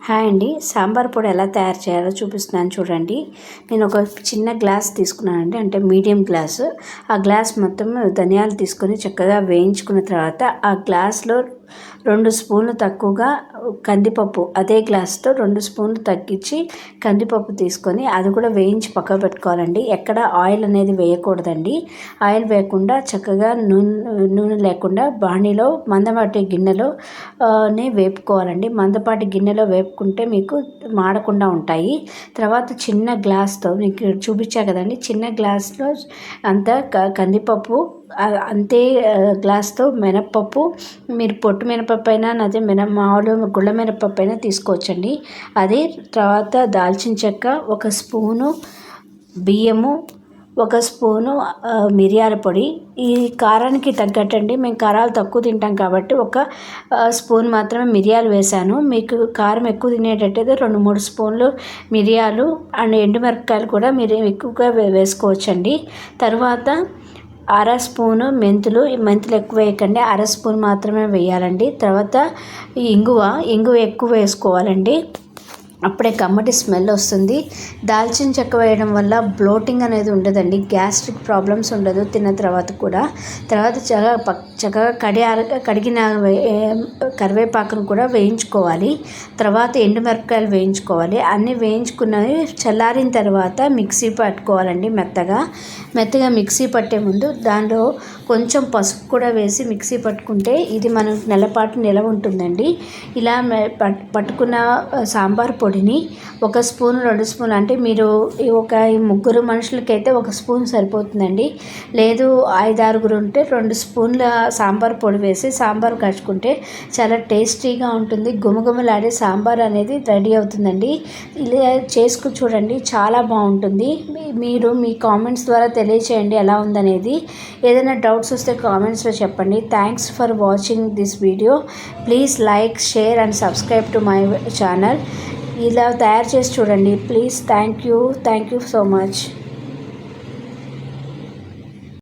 Hi అండి. సాంబార్ పొడి ఎలా తయారు చేయాలో చూపిస్తున్నాను చూడండి. నేను ఒక చిన్న గ్లాస్ తీసుకున్నానండి, అంటే మీడియం గ్లాసు. ఆ గ్లాస్ మొత్తం ధనియాలు తీసుకొని చక్కగా వేయించుకున్న తర్వాత ఆ గ్లాస్లో 2 స్పూన్లు తక్కువగా కందిపప్పు, అదే గ్లాస్తో 2 స్పూన్లు తగ్గించి కందిపప్పు తీసుకొని అది కూడా వేయించి పక్కకు పెట్టుకోవాలండి. ఎక్కడ ఆయిల్ అనేది వేయకూడదండి. ఆయిల్ వేయకుండా చక్కగా నూనె లేకుండా బాణీలో మందపాటి గిన్నెలో వేపుకోవాలండి. మందపాటి గిన్నెలో వేపుకుంటే మీకు మాడకుండా ఉంటాయి. తర్వాత చిన్న గ్లాస్తో మీకు చూపించా కదండి, చిన్న గ్లాస్లో అంత కందిపప్పు, అంతే గ్లాస్తో మినప్పప్పు, మీరు పొట్టు మినపప్పు అయినా అదే మామూలు గుళ్ళ మినపప్పు అయినా తీసుకోవచ్చండి. అది తర్వాత దాల్చిన చెక్క, 1 స్పూను బియ్యము, 1 స్పూను మిరియాల పొడి. ఈ కారానికి తగ్గట్టండి, మేము కారాలు తక్కువ తింటాం కాబట్టి 1 స్పూన్ మాత్రమే మిరియాలు వేశాను. మీకు కారం ఎక్కువ తినేటట్టయితే 2-3 స్పూన్లు మిరియాలు అండ్ ఎండుమిరపకాయలు కూడా మీరు ఎక్కువగా వేసుకోవచ్చండి. తర్వాత 1/2 స్పూను మెంతులు ఎక్కువ వేయకండి, 1/2 స్పూన్ మాత్రమే వేయాలండి. తర్వాత ఇంగువ ఎక్కువ వేసుకోవాలండి, అప్పుడే కమ్మటి స్మెల్ వస్తుంది. దాల్చిన చెక్క వేయడం వల్ల బ్లోటింగ్ అనేది ఉండదండి, గ్యాస్ట్రిక్ ప్రాబ్లమ్స్ ఉండదు తిన్న తర్వాత కూడా. తర్వాత చక్కగా కడిగిన కరివేపాకును కూడా వేయించుకోవాలి. తర్వాత ఎండుమిరపకాయలు వేయించుకోవాలి. అన్నీ వేయించుకున్నవి చల్లారిన తర్వాత మిక్సీ పట్టుకోవాలండి. మెత్తగా మిక్సీ పట్టే ముందు దానిలో కొంచెం పసుపు కూడా వేసి మిక్సీ పట్టుకుంటే ఇది మనకు నెలపాటు నిలవ ఉంటుందండి. ఇలా పట్టుకున్న సాంబార్ పొడిని 1 స్పూన్ 2 స్పూన్, అంటే మీరు ఒక 3 మనుషులకైతే 1 స్పూన్ సరిపోతుందండి. లేదు 5-6 ఉంటే 2 స్పూన్ల సాంబార్ పొడి వేసి సాంబార్ కలుపుకుంటే చాలా టేస్టీగా ఉంటుంది. గుమగుమలాడే సాంబార్ అనేది రెడీ అవుతుందండి. ఇలా చేసుకుని చూడండి, చాలా బాగుంటుంది. మీరు మీ కామెంట్స్ ద్వారా తెలియచేయండి ఎలా ఉందనేది. ఏదైనా డౌట్స్ వస్తే కామెంట్స్లో చెప్పండి. Thanks for watching this video. Please like, share and subscribe to my channel. ఇలా తయారు చేసి చూడండి please. Thank you so much.